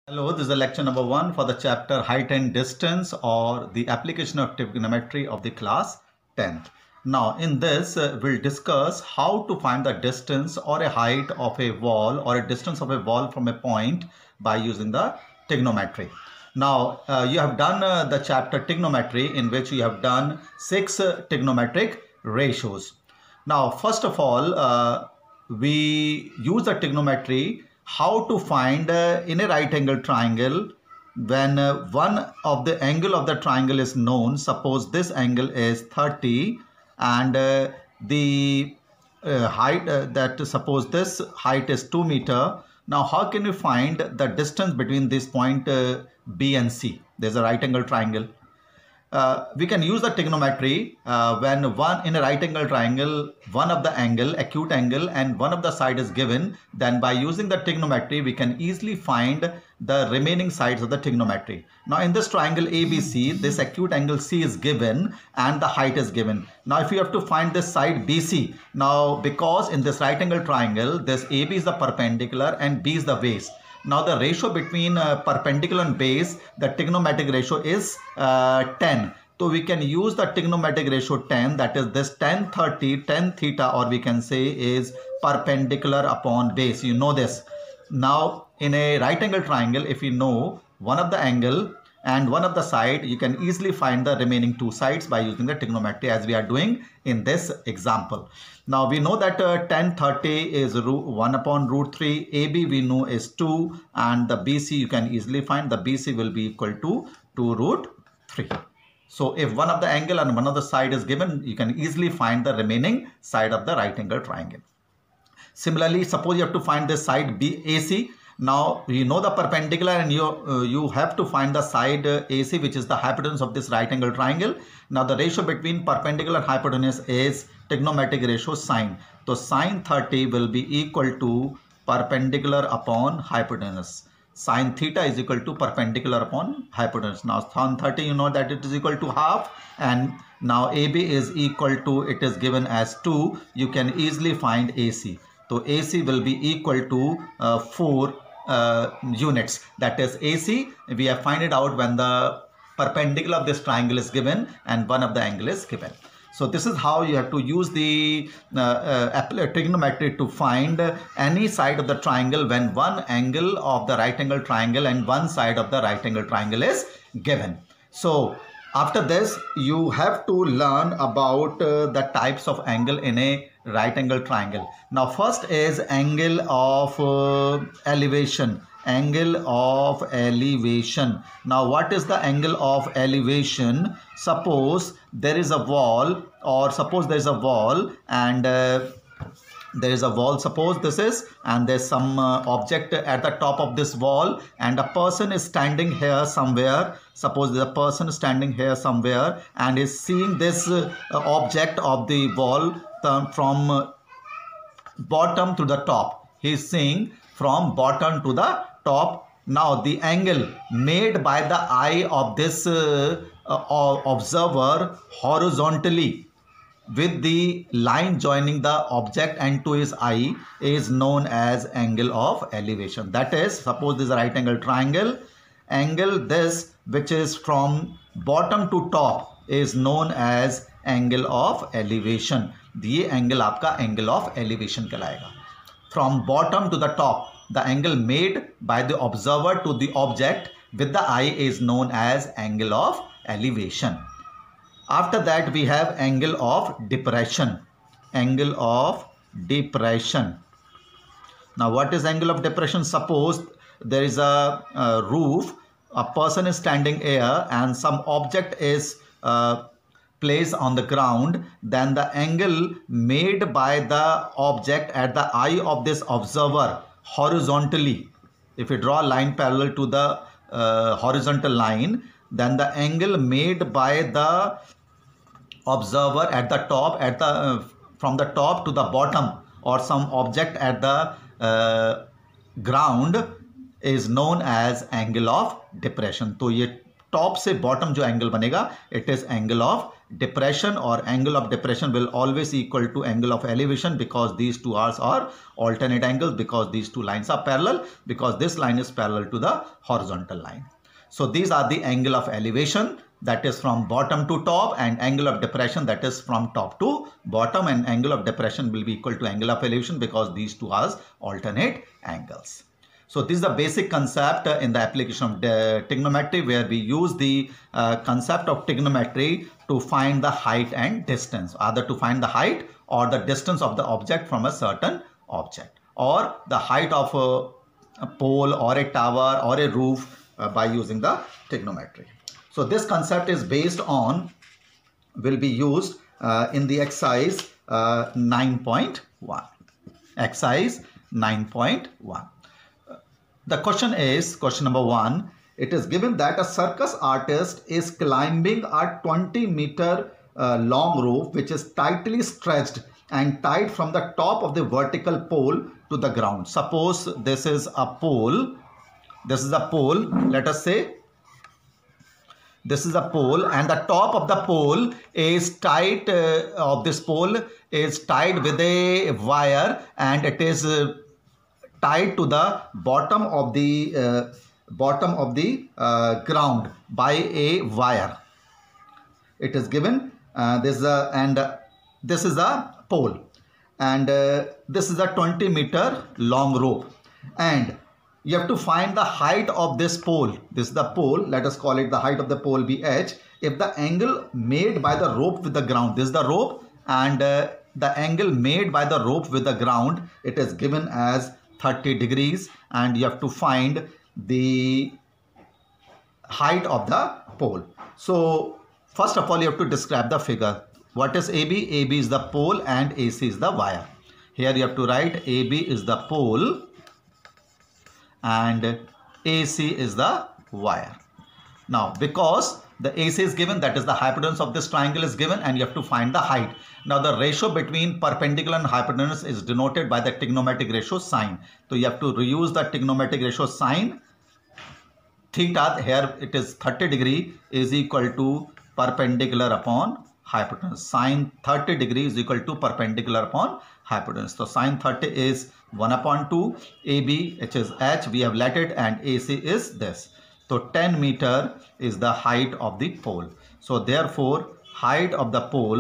Hello, this is lecture number 1 for the chapter Height and Distance or the application of trigonometry of the class 10th. Now in this we'll discuss how to find the distance or a height of a wall or a distance of a wall from a point by using the trigonometry. Now you have done the chapter trigonometry in which you have done 6 trigonometric ratios. Now first of all we use the trigonometry how to find in a right angle triangle when one of the angle of the triangle is known. Suppose this angle is 30 and the height that suppose this height is 2 meter. Now how can you find the distance between this point B and C? There's a right angle triangle. We can use the trigonometry when one in a right angle triangle, one of the angle, acute angle and one of the side is given. Then by using the trigonometry, we can easily find the remaining sides of the trigonometry. Now in this triangle ABC, this acute angle C is given and the height is given. Now if you have to find this side BC, now because in this right angle triangle, this AB is the perpendicular and B is the base. Now the ratio between perpendicular and base, the trigonometric ratio is 10. So we can use the trigonometric ratio 10, that is this tan 30, tan theta, or we can say is perpendicular upon base. You know this. Now in a right angle triangle, if you know one of the angle and one of the side, you can easily find the remaining two sides by using the trigonometry as we are doing in this example. Now we know that tan 30 is 1 upon root 3, AB we know is 2 and the BC you can easily find the BC will be equal to 2 root 3. So if one of the angle and one of the side is given, you can easily find the remaining side of the right angle triangle. Similarly, suppose you have to find this side BAC. Now you know the perpendicular and you have to find the side AC, which is the hypotenuse of this right angle triangle. Now the ratio between perpendicular and hypotenuse is trigonometric ratio sine. So sine 30 will be equal to perpendicular upon hypotenuse. Sine theta is equal to perpendicular upon hypotenuse. Now sine 30 you know that it is equal to half, and now AB is equal to, it is given as 2. You can easily find AC. So AC will be equal to 4 units. That is AC. We have find it out when the perpendicular of this triangle is given and one of the angle is given. So this is how you have to use the trigonometry to find any side of the triangle when one angle of the right angle triangle and one side of the right angle triangle is given. So after this, you have to learn about the types of angle in a right angle triangle. Now first is angle of elevation. Angle of elevation. Now what is the angle of elevation? Suppose there is a wall, or suppose there is a wall and there is a wall, suppose this is, and there's some object at the top of this wall and a person is standing here somewhere. Suppose the person is standing here somewhere and is seeing this object of the wall from bottom to the top. He is seeing from bottom to the top. Now the angle made by the eye of this observer horizontally with the line joining the object and to his eye is known as angle of elevation. That is, suppose this is a right angle triangle, angle this which is from bottom to top is known as angle of elevation. ये angle आपका angle of elevation कहलाएगा. From bottom to the top, the angle made by the observer to the object with the eye is known as angle of elevation. After that we have angle of depression. Angle of depression. Now what is angle of depression? Suppose there is a roof, a person is standing here and some object is placed on the ground, then the angle made by the object at the eye of this observer horizontally, if you draw a line parallel to the horizontal line, then the angle made by the observer at the top, from the top to the bottom, or some object at the ground is known as angle of depression. तो ये top से bottom जो angle बनेगा, it is angle of depression or angle of depression will always equal to angle of elevation, because these two are alternate angles, because these two lines are parallel, because this line is parallel to the horizontal line. So these are the angle of elevation, that is from bottom to top, and angle of depression, that is from top to bottom, and angle of depression will be equal to angle of elevation because these two are alternate angles. So this is the basic concept in the application of trigonometry, where we use the concept of trigonometry to find the height and distance, either to find the height or the distance of the object from a certain object, or the height of a pole or a tower or a roof by using the trigonometry. So this concept is based on, will be used in the exercise 9.1. Exercise 9.1. The question is, question number 1, it is given that a circus artist is climbing a 20-meter long rope which is tightly stretched and tied from the top of the vertical pole to the ground. Suppose this is a pole, let us say this is a pole, and the top of the pole is tied, of this pole is tied with a wire, and it is tied to the bottom of the ground by a wire. It is given this is a pole, and this is a 20-meter long rope, and you have to find the height of this pole. This is the pole, let us call it the height of the pole be h. If the angle made by the rope with the ground, this is the rope, and the angle made by the rope with the ground, it is given as 30 degrees, and you have to find the height of the pole. So first of all, you have to describe the figure. What is AB? AB is the pole and AC is the wire. Here you have to write AB is the pole and AC is the wire. Now because the AC is given, that is the hypotenuse of this triangle is given, and you have to find the height. Now the ratio between perpendicular and hypotenuse is denoted by the trigonometric ratio sine. So you have to reuse the trigonometric ratio sine theta. Here it is 30 degree is equal to perpendicular upon hypotenuse. Sine 30 degree is equal to perpendicular upon hypotenuse. So sine 30 is 1 upon 2. AB, which is h, we have let it, and AC is this. So 10 meter is the height of the pole. So therefore height of the pole,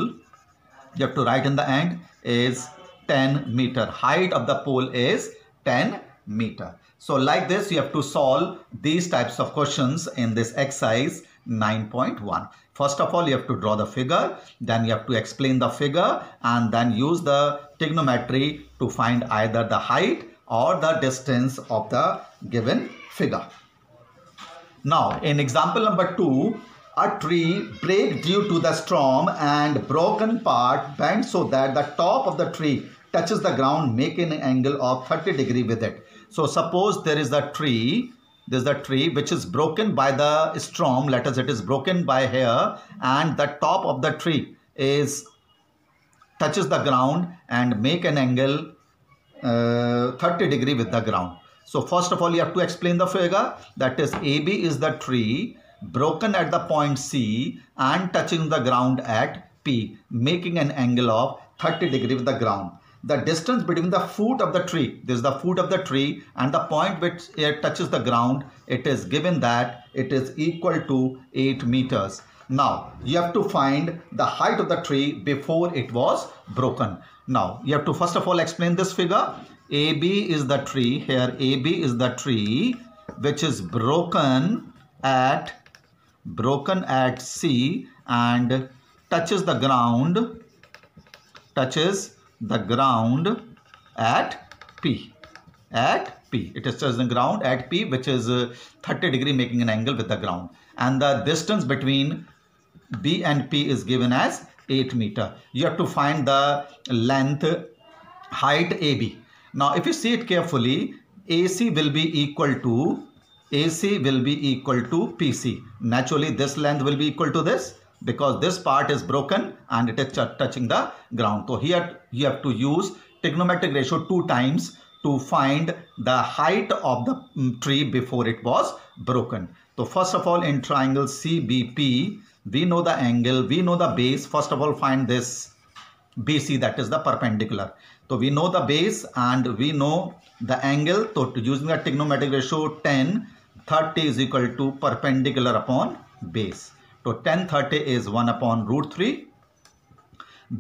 you have to write in the end, is 10 meter. Height of the pole is 10 meter. So like this you have to solve these types of questions in this exercise 9.1. First of all, you have to draw the figure, then you have to explain the figure, and then use the trigonometry to find either the height or the distance of the given figure. Now in example number 2, a tree break due to the storm and broken part bent so that the top of the tree touches the ground, making an angle of 30 degree with it. So suppose there is a tree, this is the tree which is broken by the storm, let us it is broken by here, and the top of the tree is touches the ground and make an angle 30 degree with the ground. So first of all you have to explain the figure, that is AB is the tree broken at the point C and touching the ground at P, making an angle of 30 degree with the ground. The distance between the foot of the tree, this is the foot of the tree, and the point which it touches the ground, it is given that it is equal to 8 meters. Now you have to find the height of the tree before it was broken. Now you have to first of all explain this figure. AB is the tree, here AB is the tree which is broken at C and touches the ground at P. It is touching the ground at P, which is 30 degree, making an angle with the ground, and the distance between B and P is given as 8 meter. You have to find the length, height AB. Now if you see it carefully, AC will be equal to PC. Naturally this length will be equal to this, because this part is broken and it is touching the ground. So here you have to use trigonometric ratio 2 times to find the height of the tree before it was broken. So first of all, in triangle CBP, we know the angle, we know the base. First of all, find this BC, that is the perpendicular. So we know the base and we know the angle. So using the trigonometric ratio 10, 30 is equal to perpendicular upon base. So 10, 30 is 1 upon root 3.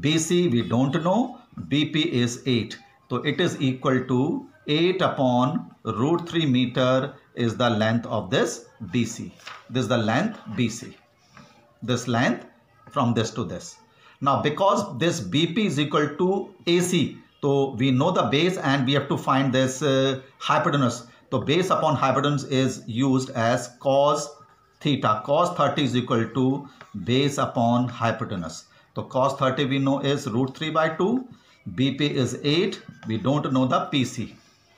BC we don't know. BP is 8. So it is equal to 8 upon root 3 meter is the length of this BC. This is the length BC. This length from this to this. Now because this BP is equal to AC, so we know the base and we have to find this hypotenuse. So base upon hypotenuse is used as cos theta. Cos 30 is equal to base upon hypotenuse. So cos 30 we know is root 3 by 2. BP is 8. We don't know the PC.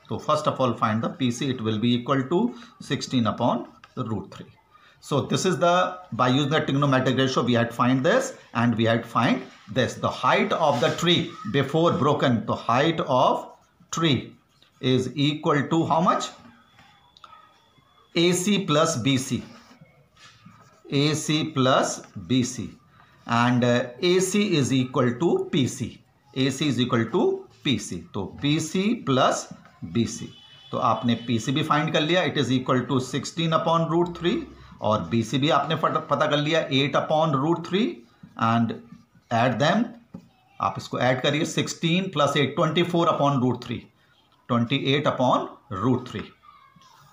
So first of all find the PC. It will be equal to 16 upon root 3. So this is by using the trigonometric ratio we had find this and we had find this. The height of the tree before broken. The height of tree is equal to how much? AC plus BC. AC plus BC. And AC is equal to PC. AC is equal to PC. So PC plus BC. तो आपने PC भी find कर लिया. It is equal to 16 upon root 3. और BC भी आपने पता कर लिया 8 upon root 3. And add them. आप इसको ऐड करिए 16 plus 8 24 upon root 3. 28 upon root 3.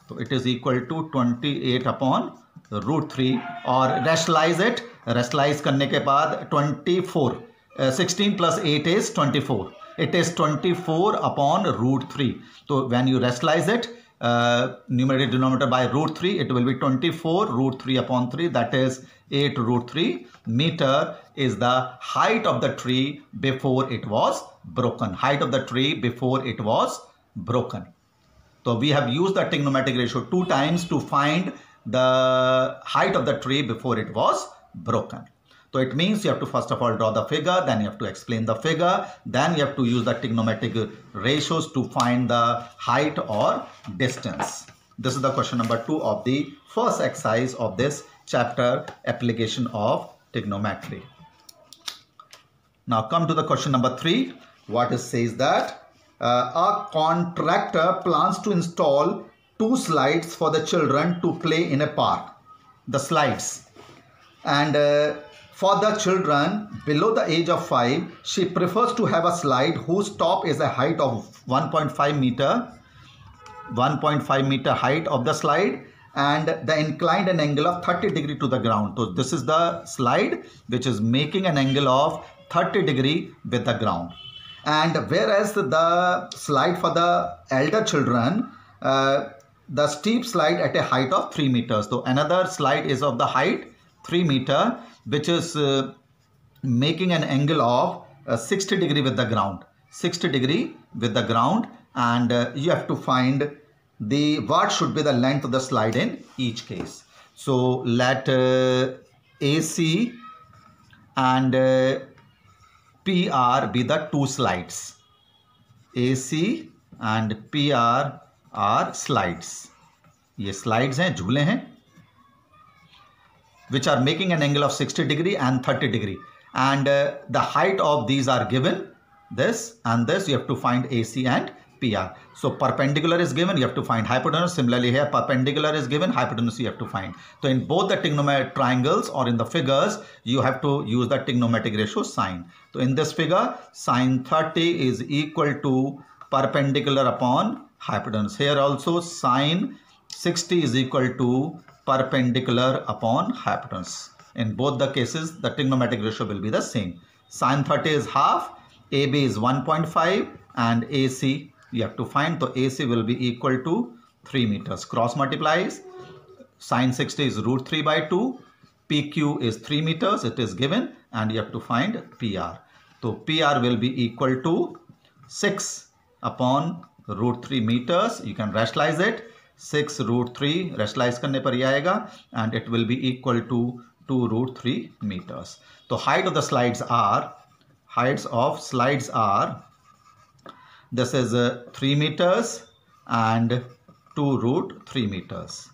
तो it is equal to 28 upon root 3. और rationalize it. Rationalize करने के बाद 24. 16 plus 8 is 24. It is 24 upon root 3. So when you rationalize it, numerator denominator by root 3, it will be 24 root 3 upon 3. That is 8 root 3 meter is the height of the tree before it was broken. Height of the tree before it was broken. So we have used the trigonometric ratio 2 times to find the height of the tree before it was broken. So it means you have to first of all draw the figure, then you have to explain the figure, then you have to use the trigonometric ratios to find the height or distance. This is the question number 2 of the first exercise of this chapter, application of trigonometry. Now come to the question number 3. What it says that a contractor plans to install 2 slides for the children to play in a park. The slides. And for the children below the age of 5, she prefers to have a slide whose top is a height of 1.5 meter. 1.5 meter height of the slide and the inclined an angle of 30 degree to the ground. So this is the slide which is making an angle of 30 degree with the ground. And whereas the slide for the elder children, the steep slide at a height of 3 meters. So another slide is of the height 3 meter, which is making an angle of 60 degree with the ground. 60 degree with the ground. And you have to find what should be the length of the slide in each case. So let AC and PR be the 2 slides. AC and PR are slides. ये slides हैं, झूले हैं, which are making an angle of 60 degree and 30 degree. And the height of these are given, this and this. You have to find AC and PR. So perpendicular is given, you have to find hypotenuse. Similarly here, perpendicular is given, hypotenuse you have to find. So in both the trigonometric triangles or in the figures, you have to use the trigonometric ratio sine. So in this figure, sine 30 is equal to perpendicular upon hypotenuse. Here also sine 60 is equal to perpendicular upon hypotenuse. In both the cases, the trigonometric ratio will be the same. Sine 30 is half, AB is 1.5 and AC you have to find. So AC will be equal to 3 meters. Cross multiplies. Sine 60 is root 3 by 2. PQ is 3 meters. It is given and you have to find PR. So PR will be equal to 6 upon root 3 meters. You can rationalize it. 6 root 3 rationalize करने पर ही आएगा and it will be equal to 2 root 3 meters. So heights of slides are This is 3 meters and 2 root 3 meters.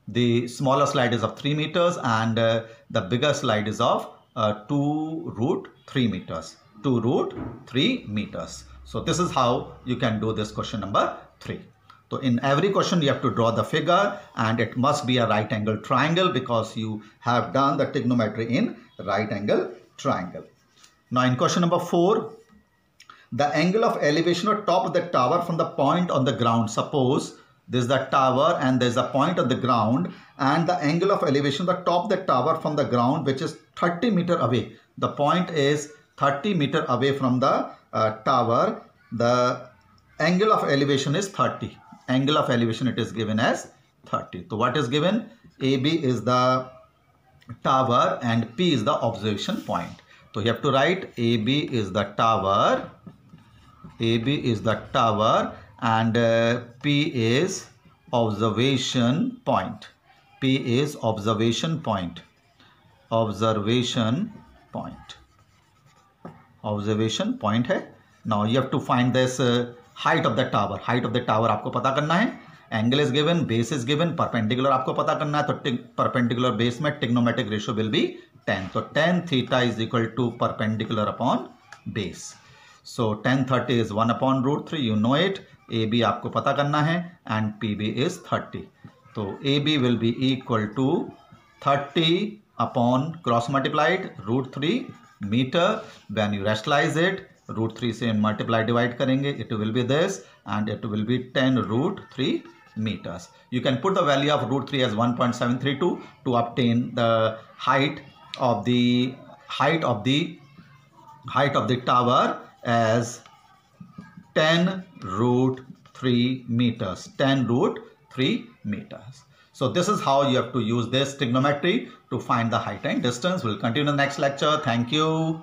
The smaller slide is of 3 meters and the bigger slide is of 2 root 3 meters. 2 root 3 meters. So this is how you can do this question number 3. So in every question you have to draw the figure and it must be a right angle triangle because you have done the trigonometry in right angle triangle. Now in question number 4, the angle of elevation or top of the tower from the point on the ground. Suppose this is the tower and there is a point on the ground, and the angle of elevation, the top of the tower from the ground, which is 30 meter away. The point is 30 meter away from the tower. The angle of elevation is 30. Angle of elevation it is given as 30. So what is given? AB is the tower and P is the observation point. So you have to write AB is the tower. AB is the tower and P is observation point. P is observation point. Observation point. Observation point है. Now you have to find this height of the tower. Height of the tower आपको पता करना है. Angle is given, base is given, perpendicular आपको पता करना है. तो perpendicular base में trigonometric ratio will be 10. So tan theta is equal to perpendicular upon base. So tan 30 is 1 upon root 3. You know it. AB आपको पता करना है and PB is 30. So AB will be equal to 30 upon cross multiplied root 3 meter. When you rationalize it, root 3 से multiply divide करेंगे, it will be this and it will be 10 root 3 meters. You can put the value of root 3 as 1.732 to obtain the height of the tower as 10 root 3 meters. 10 root 3 meters. So this is how you have to use this trigonometry to find the height and distance. We'll continue in the next lecture. Thank you.